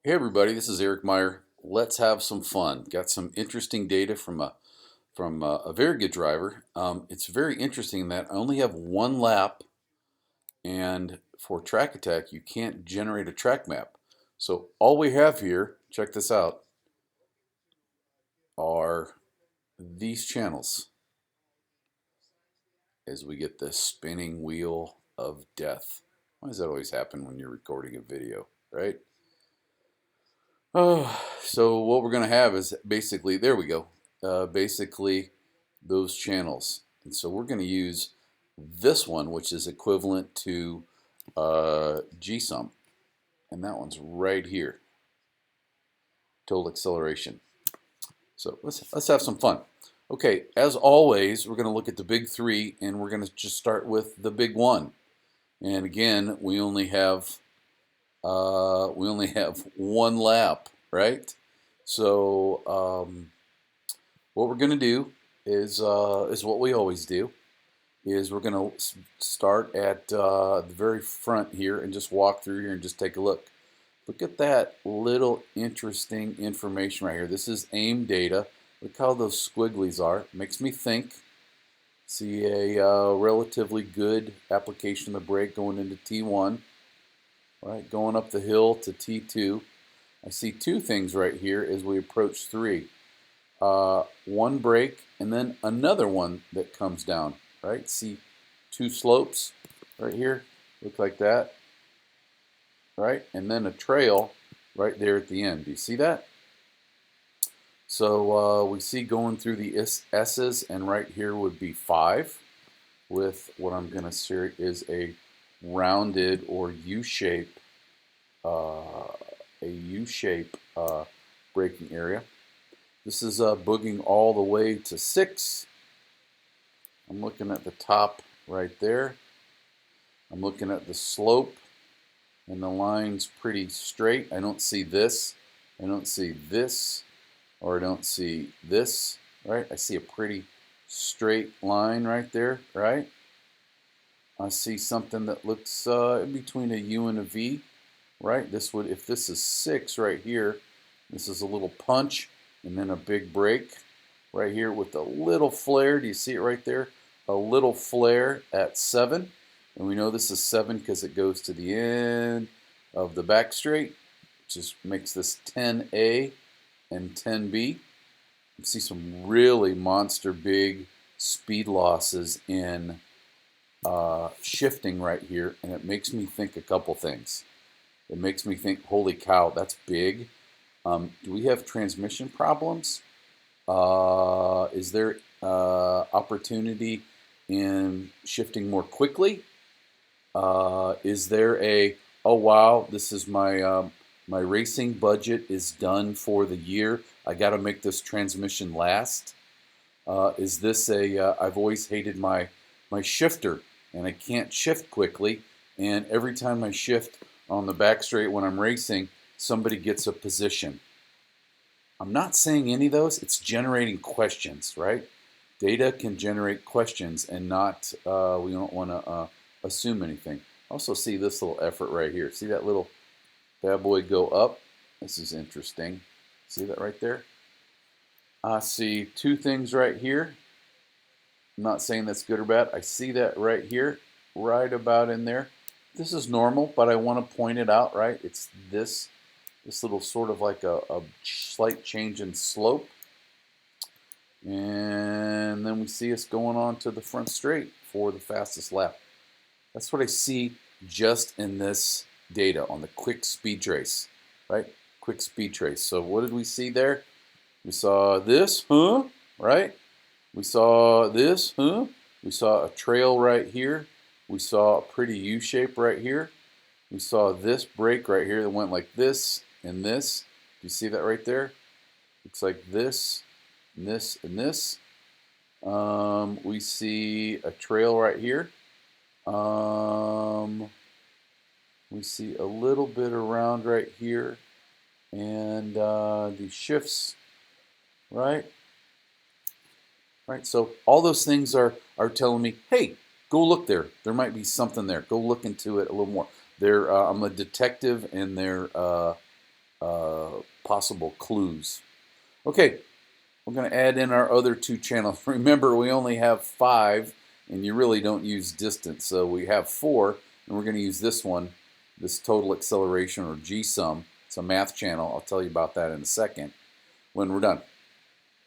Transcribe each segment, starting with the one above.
Hey everybody, this is Eric Meyer. Let's have some fun. Got some interesting data from a very good driver. It's very interesting that I only have one lap, and for track attack, you can't generate a track map. So all we have here, check this out, are these channels as we get the spinning wheel of death. Why does that always happen when you're recording a video, right? Oh, so what we're going to have is basically, there we go, basically those channels. And so we're going to use this one, which is equivalent to GSum. And that one's right here, total acceleration. So let's have some fun. Okay, as always, we're going to look at the big three, and we're going to just start with the big one. And again, we only have one lap, right? So what we're going to do is what we always do. Is we're going to start at the very front here and just walk through here and just take a look. Look at that little interesting information right here. This is AIM data. Look how those squigglies are. Makes me think. See a relatively good application of the brake going into T1. Right, going up the hill to T2. I see two things right here as we approach 3. One brake and then another one that comes down. Right, see two slopes right here, look like that. Right, and then a trail right there at the end. Do you see that? So we see going through the S's, and right here would be 5 with what I'm going to say is a rounded or U-shape braking area. This is booging all the way to 6. I'm looking at the top right there. I'm looking at the slope, and the line's pretty straight. I don't see this. I don't see this, or I don't see this, right? I see a pretty straight line right there, right? I see something that looks in between a U and a V, right? This would, if this is 6 right here, this is a little punch and then a big break right here with a little flare. Do you see it right there? A little flare at 7. And we know this is 7 because it goes to the end of the back straight, which just makes this 10A and 10B. You see some really monster big speed losses in shifting right here, and it makes me think a couple things. It makes me think, holy cow, that's big. Do we have transmission problems? Is there opportunity in shifting more quickly? Is there a, oh wow, this is my my racing budget is done for the year. I got to make this transmission last. Is this a, I've always hated my shifter, and I can't shift quickly, and every time I shift on the back straight when I'm racing, somebody gets a position. I'm not saying any of those. It's generating questions, right? Data can generate questions, and not, we don't want to assume anything. Also see this little effort right here. See that little bad boy go up? This is interesting. See that right there? I see two things right here. I'm not saying that's good or bad. I see that right here, right about in there. This is normal, but I want to point it out, right? It's this little sort of like a slight change in slope. And then we see us going on to the front straight for the fastest lap. That's what I see just in this data on the quick speed trace, right? Quick speed trace. So what did we see there? We saw this, right? We saw this, We saw a trail right here. We saw a pretty U shape right here. We saw this break right here that went like this and this. Do you see that right there? Looks like this, and this, and this. We see a trail right here. We see a little bit around right here, and these shifts, right? Right. So all those things are telling me, hey, go look there. There might be something there. Go look into it a little more. I'm a detective, and possible clues. Okay, we're going to add in our other two channels. Remember, we only have 5, and you really don't use distance. So we have 4, and we're going to use this one, this total acceleration, or GSum. It's a math channel. I'll tell you about that in a second when we're done.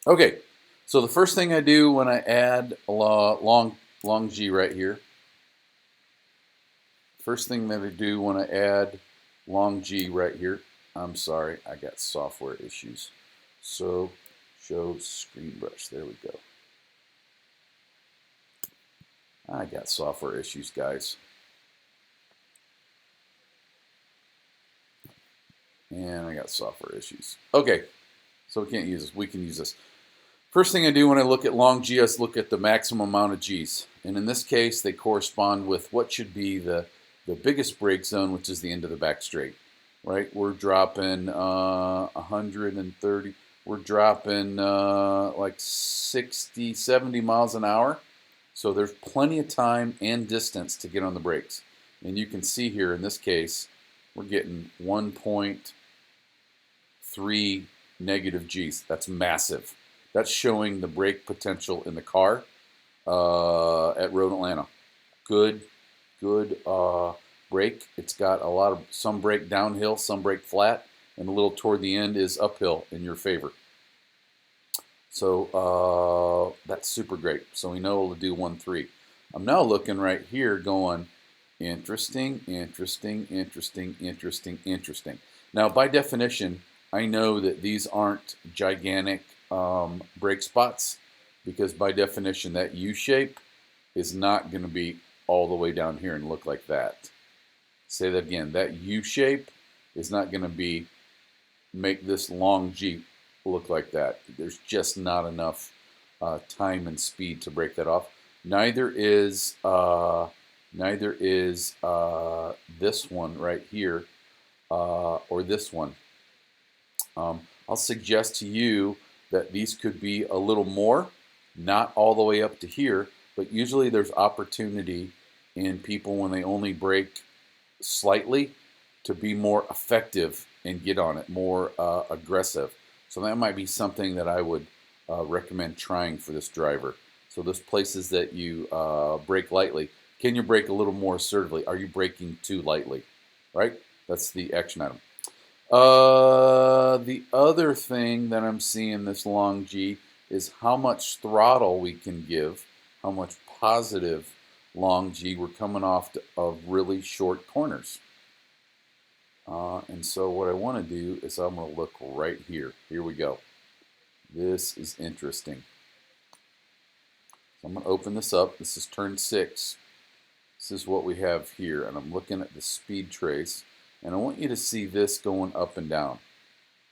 Okay, so the first thing I do when I add a long G right here, first thing that I do when I add long G right here, I'm sorry, I got software issues. So show screen brush, there we go. I got software issues, guys. And I got software issues. Okay, so we can't use this, we can use this. First thing I do when I look at long G is look at the maximum amount of G's. And in this case, they correspond with what should be the biggest brake zone, which is the end of the back straight. Right? We're dropping 130. We're dropping like 60, 70 miles an hour. So there's plenty of time and distance to get on the brakes. And you can see here in this case, we're getting 1.3 negative G's. That's massive. That's showing the brake potential in the car at Road Atlanta. Good brake. It's got a lot of, some brake downhill, some brake flat, and a little toward the end is uphill in your favor. So that's super great. So we know it'll do 1.3. I'm now looking right here going, interesting, interesting, interesting, interesting, interesting. Now, by definition, I know that these aren't gigantic brake spots, because by definition that U shape is not going to be all the way down here and look like that. Say that again, that U shape is not going to make this long G look like that. There's just not enough time and speed to break that off. Neither is this one right here or this one. I'll suggest to you that these could be a little more, not all the way up to here, but usually there's opportunity in people when they only brake slightly to be more effective and get on it, more aggressive. So that might be something that I would recommend trying for this driver. So those places that you brake lightly, can you brake a little more assertively? Are you braking too lightly? Right? That's the action item. The other thing that I'm seeing this long G is how much throttle we can give, how much positive long G we're coming off of really short corners. And so what I want to do is I'm going to look right here. Here we go. This is interesting. So I'm going to open this up. This is turn 6. This is what we have here. And I'm looking at the speed trace. And I want you to see this going up and down.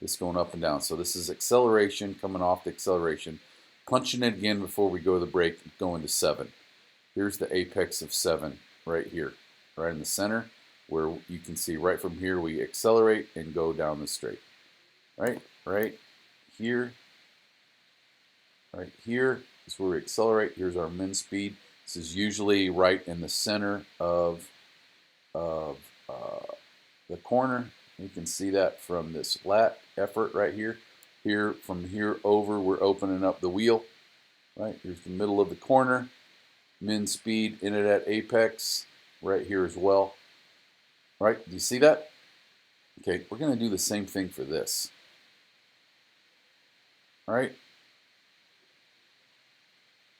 This going up and down. So this is acceleration, coming off the acceleration. Punching it again before we go to the brake, going to 7. Here's the apex of 7 right here, right in the center, where you can see right from here we accelerate and go down the straight. Right here is where we accelerate. Here's our min speed. This is usually right in the center of the corner. You can see that from this lat effort right here. Here, from here over, we're opening up the wheel. Right, here's the middle of the corner. Min speed in it at apex right here as well. Right, do you see that? Okay, we're going to do the same thing for this. All right.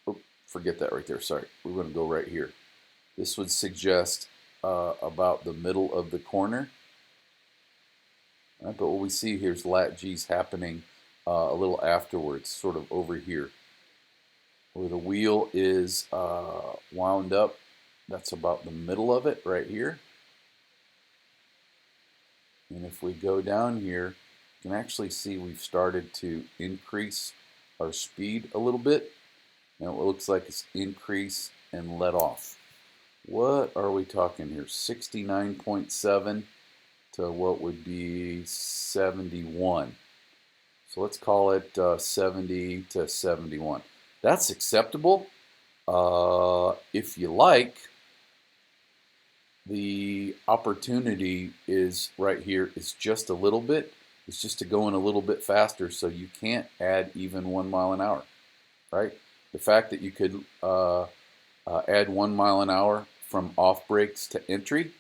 Oh, forget that right there. Sorry, we're going to go right here. This would suggest about the middle of the corner. Right, but what we see here is lat G's happening a little afterwards, sort of over here, where the wheel is wound up. That's about the middle of it right here. And if we go down here, you can actually see we've started to increase our speed a little bit. Now it looks like it's increase and let off. What are we talking here? 69.7 to what would be 71. So let's call it 70 to 71. That's acceptable. If you like, the opportunity is right here is just a little bit. is just to go in a little bit faster, so you can't add even 1 mile an hour, right? The fact that you could add 1 mile an hour from off brakes to entry,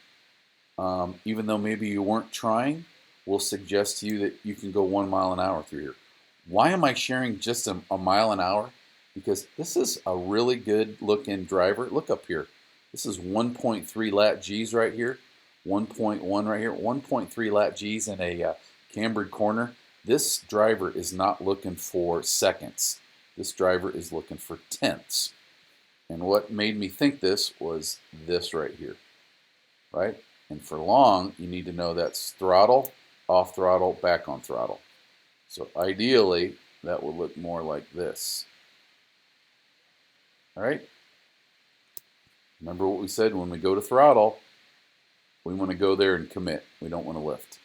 even though maybe you weren't trying, will suggest to you that you can go 1 mile an hour through here. Why am I sharing just a mile an hour? Because this is a really good looking driver. Look up here. This is 1.3 lat G's right here, 1.1 right here, 1.3 lat G's in a cambered corner. This driver is not looking for seconds. This driver is looking for tenths. And what made me think this was this right here, right? And for long, you need to know that's throttle, off throttle, back on throttle. So ideally, that would look more like this. All right? Remember what we said, when we go to throttle, we want to go there and commit. We don't want to lift.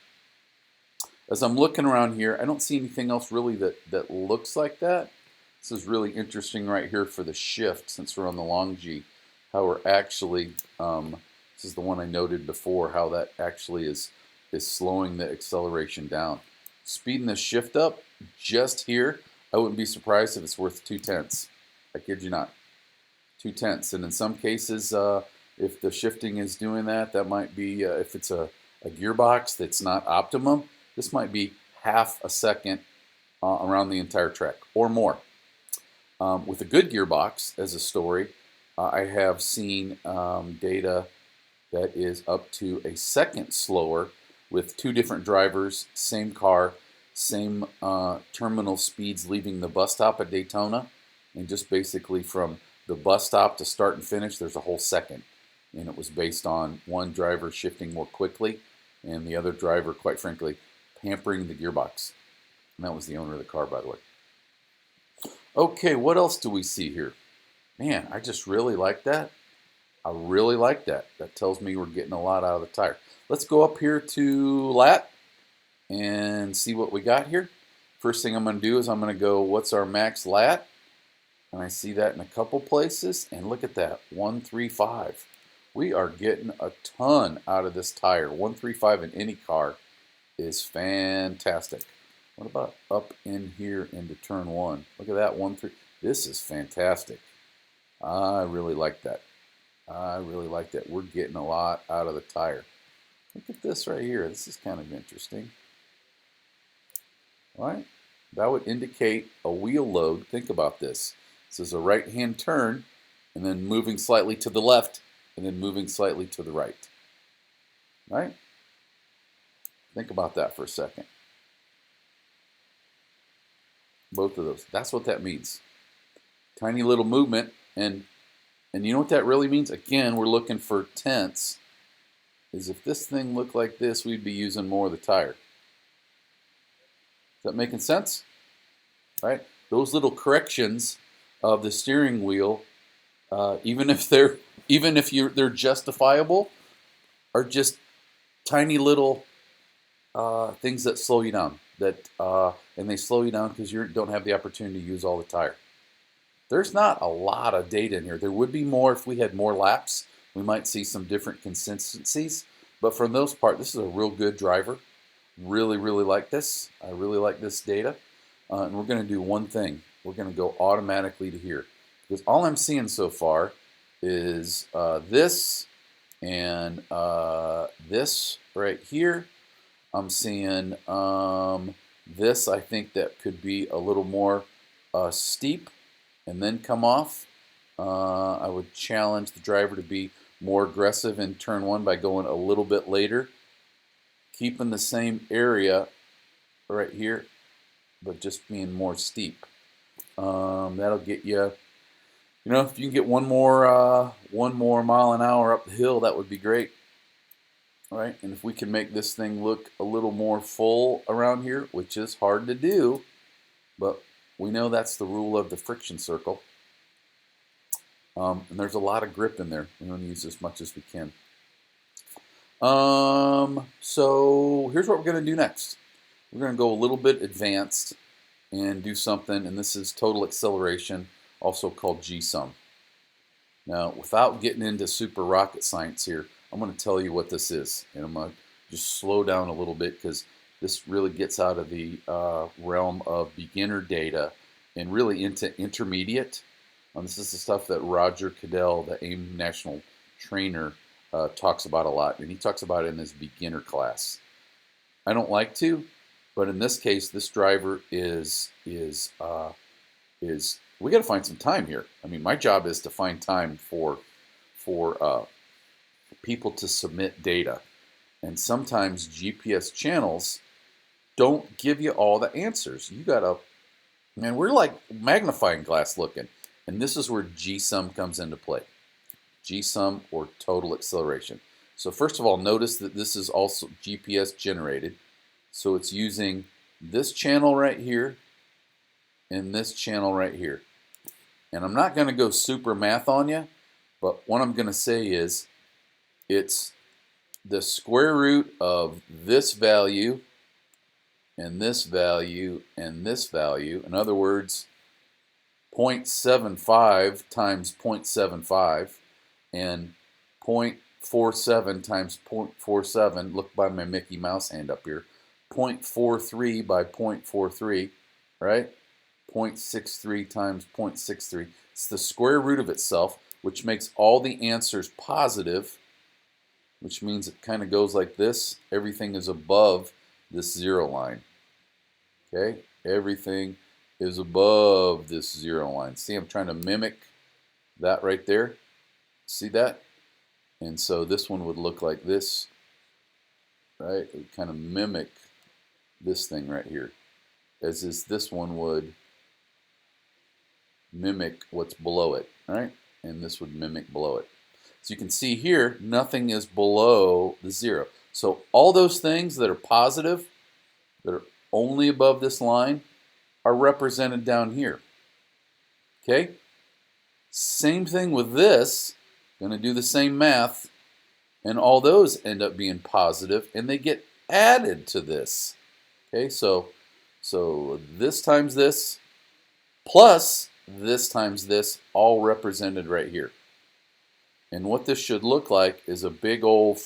As I'm looking around here, I don't see anything else really that looks like that. This is really interesting right here for the shift, since we're on the long G, how we're actually, this is the one I noted before, how that actually is slowing the acceleration down. Speeding the shift up just here, I wouldn't be surprised if it's worth 2/10. I kid you not. 2/10. And in some cases, if the shifting is doing that, that might be, if it's a gearbox that's not optimum, this might be half a second around the entire track or more. With a good gearbox, as a story, I have seen data that is up to a second slower with 2 different drivers, same car, same terminal speeds leaving the bus stop at Daytona, and just basically from the bus stop to start and finish, there's a whole second. And it was based on one driver shifting more quickly and the other driver, quite frankly, pampering the gearbox. And that was the owner of the car, by the way. Okay, what else do we see here? Man, I just really like that. I really like that. That tells me we're getting a lot out of the tire. Let's go up here to lat and see what we got here. First thing I'm going to do is I'm going to go, what's our max lat? And I see that in a couple places. And look at that, 135. We are getting a ton out of this tire. 135 in any car is fantastic. What about up in here into turn 1? Look at that, 1-3. This is fantastic. I really like that. I really like that. We're getting a lot out of the tire. Look at this right here. This is kind of interesting. All right? That would indicate a wheel load. Think about this. This is a right-hand turn, and then moving slightly to the left, and then moving slightly to the right. All right? Think about that for a second. Both of those. That's what that means. Tiny little movement, and you know what that really means? Again, we're looking for tenths. Is if this thing looked like this, we'd be using more of the tire. Is that making sense? Right? Those little corrections of the steering wheel, even if they're justifiable, are just tiny little things that slow you down. And they slow you down because you don't have the opportunity to use all the tire. There's not a lot of data in here. There would be more if we had more laps. We might see some different consistencies. But for the most part, this is a real good driver. Really, really like this. I really like this data. And we're going to do one thing. We're going to go automatically to here. Because all I'm seeing so far is this and this right here. I'm seeing this. I think that could be a little more steep and then come off. I would challenge the driver to be more aggressive in turn 1 by going a little bit later, keeping the same area right here, but just being more steep. That'll get you, if you can get one more mile an hour up the hill, that would be great. All right, and if we can make this thing look a little more full around here, which is hard to do, but we know that's the rule of the friction circle. And there's a lot of grip in there. We want to use as much as we can. So here's what we're going to do next. We're going to go a little bit advanced and do something, and this is total acceleration, also called GSum. Now, without getting into super rocket science here, I'm going to tell you what this is, and I'm going to just slow down a little bit because this really gets out of the realm of beginner data and really into intermediate. This is the stuff that Roger Cadell, the AIM national trainer, talks about a lot, and he talks about it in his beginner class. I don't like to, but in this case, this driver is we got to find some time here. I mean, my job is to find time for people to submit data, and sometimes GPS channels don't give you all the answers. You gotta, man, we're like magnifying glass looking, and this is where GSum comes into play. GSum, or total acceleration. So first of all, notice that this is also GPS generated. So it's using this channel right here and this channel right here. And I'm not going to go super math on you, but what I'm going to say is it's the square root of this value and this value and this value. In other words, 0.75 times 0.75 and 0.47 times 0.47, look by my Mickey Mouse hand up here, 0.43 by 0.43, right? 0.63 times 0.63. It's the square root of itself, which makes all the answers positive, which means it kind of goes like this. Everything is above this zero line. Okay? Everything is above this zero line. See, I'm trying to mimic that right there. See that? And so this one would look like this, right? It would kind of mimic this thing right here, as is this one would mimic what's below it, right? And this would mimic below it. So you can see here, nothing is below the zero. So all those things that are positive, that are only above this line, are represented down here. Okay? Same thing with this. Going to do the same math, and all those end up being positive, and they get added to this. Okay, so this times this plus this times this, all represented right here. And what this should look like is a big old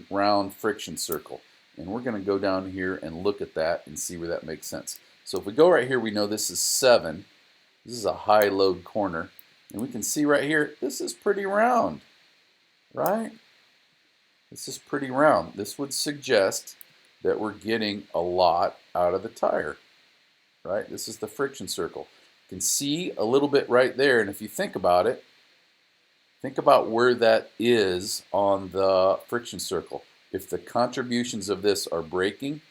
round friction circle. And we're going to go down here and look at that and see where that makes sense. So if we go right here, we know this is 7. This is a high load corner. And we can see right here, this is pretty round, right? This is pretty round. This would suggest that we're getting a lot out of the tire, right? This is the friction circle. You can see a little bit right there, and if you think about it, think about where that is on the friction circle. If the contributions of this are braking,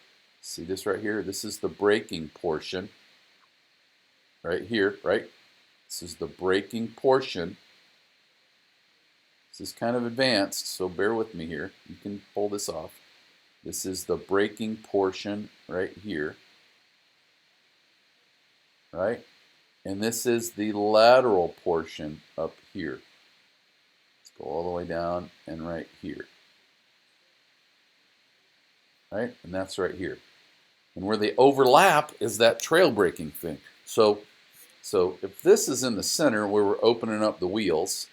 see this right here? This is the braking portion right here, right? This is the braking portion. This is kind of advanced, so bear with me here. You can pull this off. This is the braking portion right here, right? And this is the lateral portion up here. Let's go all the way down and right here, right? And that's right here. And where they overlap is that trail braking thing. So if this is in the center where we're opening up the wheels,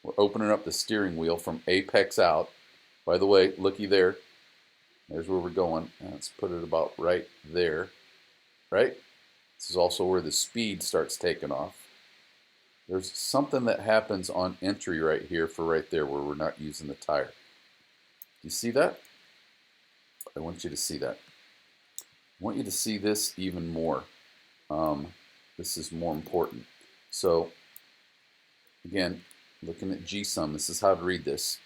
we're opening up the steering wheel from apex out. By the way, looky there. There's where we're going. Let's put it about right there, right? This is also where the speed starts taking off. There's something that happens on entry right here for right there where we're not using the tire. Do you see that? I want you to see that. I want you to see this even more. This is more important. So, again, looking at GSum, this is how to read this.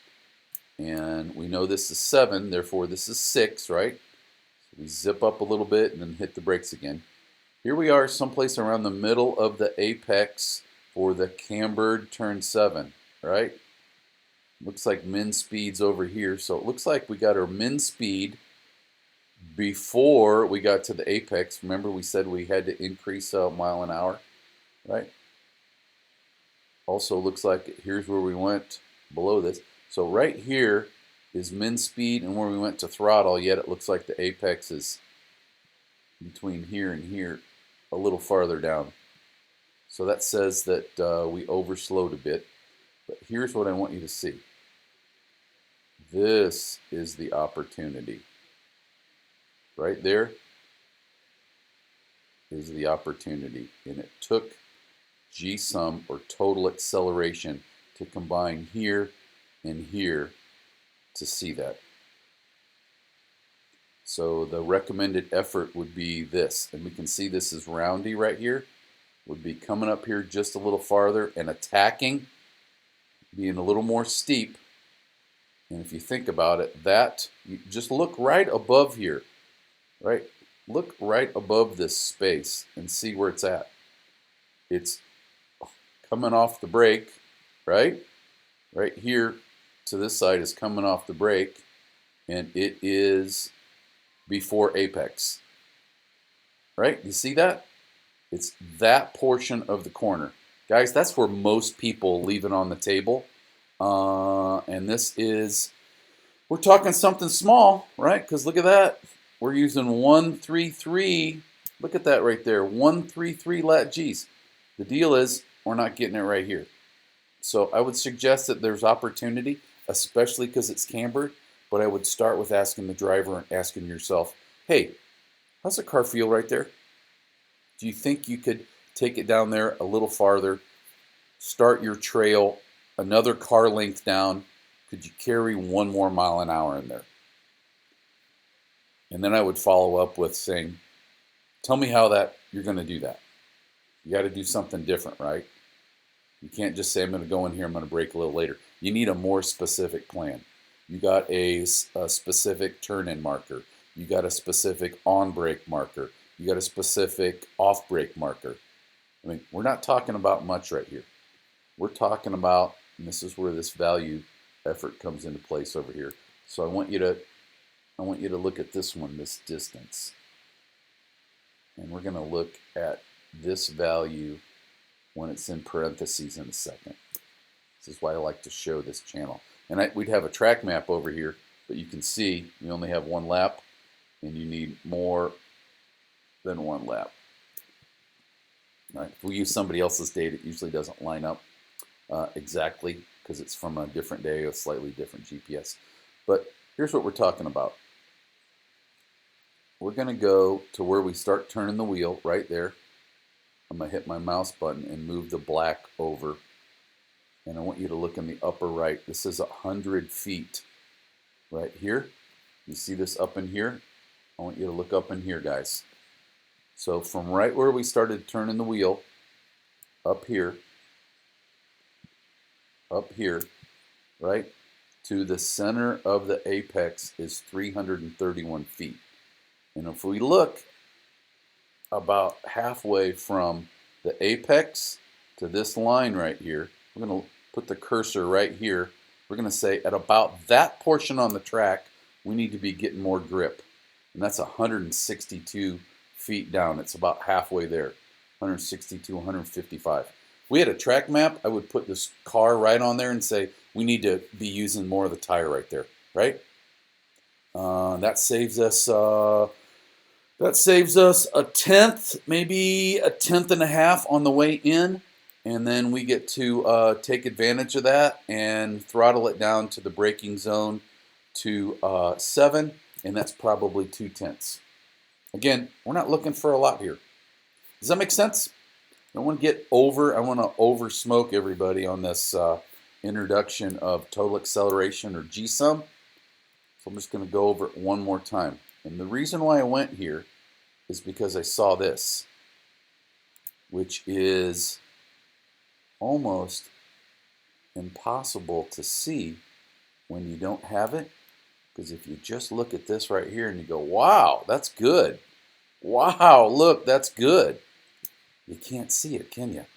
And we know this is 7, therefore this is 6, right? So we zip up a little bit and then hit the brakes again. Here we are someplace around the middle of the apex for the cambered turn 7, right? Looks like min speed's over here. So it looks like we got our min speed before we got to the apex. Remember we said we had to increase a mile an hour, right? Also looks like here's where we went below this. So right here is min speed and where we went to throttle, yet it looks like the apex is between here and here, a little farther down. So that says that we overslowed a bit. But here's what I want you to see. This is the opportunity right there is the opportunity. And it took GSum, or total acceleration, to combine here and here to see that. So the recommended effort would be this, and we can see this is roundy right here, would be coming up here just a little farther and attacking, being a little more steep. And if you think about it, that, you just look right above here, right? Look right above this space and see where it's at. It's coming off the break, right? Right here to this side is coming off the break, and it is before apex, right? You see that? It's that portion of the corner. Guys, that's where most people leave it on the table. And this is, we're talking something small, right? Because look at that. We're using 133. Look at that right there. 133 lat Gs. The deal is we're not getting it right here. So I would suggest that there's opportunity, especially because it's cambered. But I would start with asking the driver and asking yourself, hey, how's the car feel right there? Do you think you could take it down there a little farther, start your trail another car length down? Could you carry 1 more mile an hour in there? And then I would follow up with saying, tell me how that you're going to do that. You got to do something different, right? You can't just say, I'm going to go in here, I'm going to brake a little later. You need a more specific plan. You got a specific turn-in marker. You got a specific on-brake marker. You got a specific off-brake marker. I mean, we're not talking about much right here. We're talking about, and this is where this value effort comes into place over here. So I want you to look at this one, this distance. And we're going to look at this value when it's in parentheses in a second. This is why I like to show this channel. And we'd have a track map over here, but you can see you only have 1 lap, and you need more than 1 lap. All right. If we use somebody else's data, it usually doesn't line up exactly because it's from a different day, a slightly different GPS. But here's what we're talking about. We're going to go to where we start turning the wheel right there. I'm going to hit my mouse button and move the black over. And I want you to look in the upper right. This is 100 feet right here. You see this up in here? I want you to look up in here, guys. So from right where we started turning the wheel, up here, right, to the center of the apex is 331 feet. And if we look about halfway from the apex to this line right here, we're going to put the cursor right here. We're going to say at about that portion on the track, we need to be getting more grip. And that's 162 feet down. It's about halfway there, 162, 155. If we had a track map, I would put this car right on there and say, we need to be using more of the tire right there, right? That saves us a tenth, maybe a tenth and a half on the way in. And then we get to take advantage of that and throttle it down to the braking zone to 7, and that's probably 2/10. Again, we're not looking for a lot here. Does that make sense? I don't want to get over, I want to over smoke everybody on this introduction of total acceleration, or GSum. So I'm just going to go over it one more time. And the reason why I went here is because I saw this, which is almost impossible to see when you don't have it. Because if you just look at this right here and you go, wow, that's good. Wow, look, that's good. You can't see it, can you?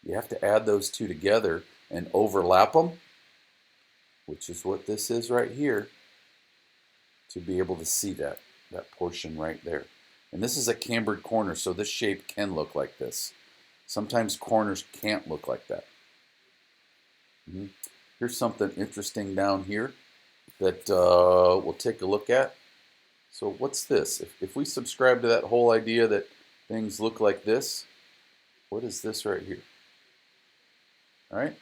You have to add those two together and overlap them, which is what this is right here, to be able to see that portion right there. And this is a cambered corner, so this shape can look like this. Sometimes corners can't look like that. Here's something interesting down here that we'll take a look at. So what's this? If we subscribe to that whole idea that things look like this, what is this right here? All right,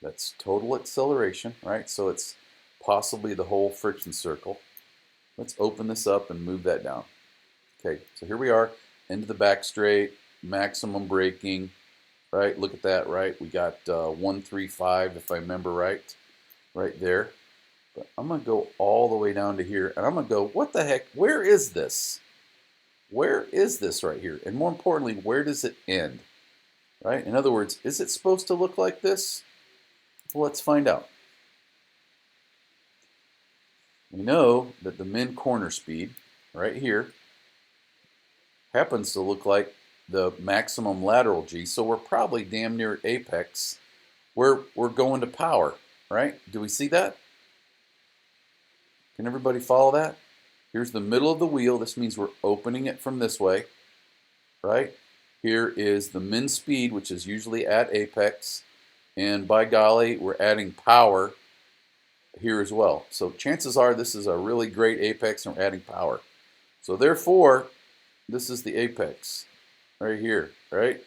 that's total acceleration, right? So it's possibly the whole friction circle. Let's open this up and move that down. Okay, so here we are, into the back straight, maximum braking, right? Look at that, right? We got 135, if I remember right there. But I'm going to go all the way down to here, and I'm going to go, what the heck? Where is this? Where is this right here? And more importantly, where does it end? Right? In other words, is it supposed to look like this? Well, let's find out. We know that the min corner speed right here happens to look like the maximum lateral G, so we're probably damn near apex where we're going to power, right? Do we see that? Can everybody follow that? Here's the middle of the wheel. This means we're opening it from this way, right? Here is the min speed, which is usually at apex, and by golly, we're adding power here as well. So chances are this is a really great apex and we're adding power. So therefore, this is the apex right here, right?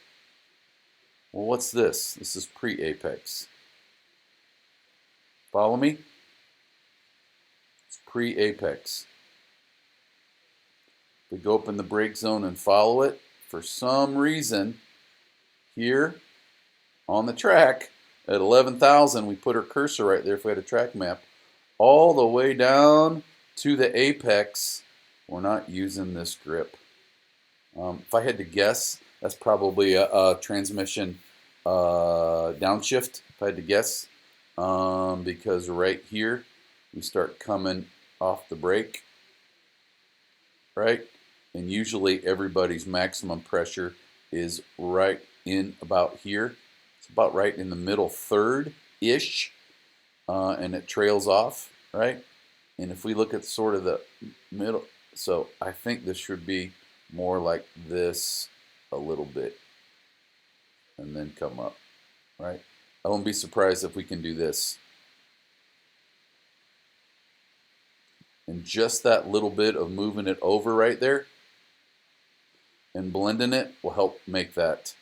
Well, what's this? This is pre-apex. Follow me? It's pre-apex. We go up in the brake zone and follow it. For some reason, here on the track at 11,000, we put our cursor right there if we had a track map, all the way down to the apex. We're not using this grip. If I had to guess, that's probably a transmission downshift, if I had to guess, because right here we start coming off the brake, right? And usually everybody's maximum pressure is right in about here. It's about right in the middle third-ish, and it trails off, right? And if we look at sort of the middle, so I think this should be more like this a little bit, and then come up, right? I won't be surprised if we can do this. And just that little bit of moving it over right there and blending it will help make that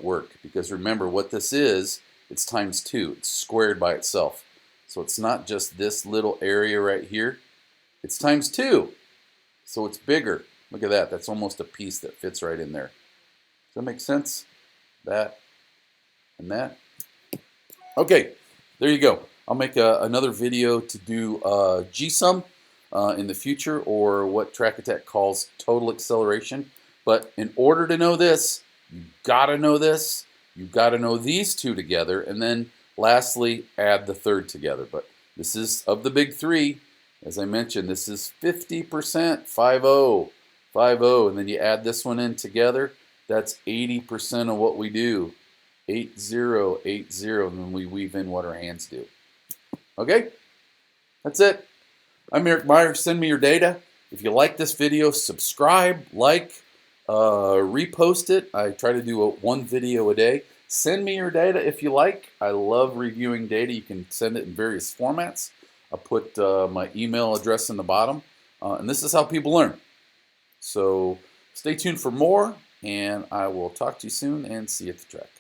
work. Because remember, what this is, it's times 2. It's squared by itself. So it's not just this little area right here. It's times 2. So it's bigger. Look at that. That's almost a piece that fits right in there. Does that make sense? That and that. Okay, there you go. I'll make another video to do GSum in the future, or what Track Attack calls total acceleration. But in order to know this, you've got to know this. You've got to know these two together. And then lastly, add the third together. But this is, of the big three, as I mentioned, this is 50%, 5-0, 5-0. And then you add this one in together. That's 80% of what we do. 8-0, 8-0. And then we weave in what our hands do. Okay? That's it. I'm Eric Meyer. Send me your data. If you like this video, subscribe, like, repost it. I try to do one video a day. Send me your data if you like. I love reviewing data. You can send it in various formats. I'll put my email address in the bottom. And this is how people learn. So stay tuned for more, and I will talk to you soon and see you at the track.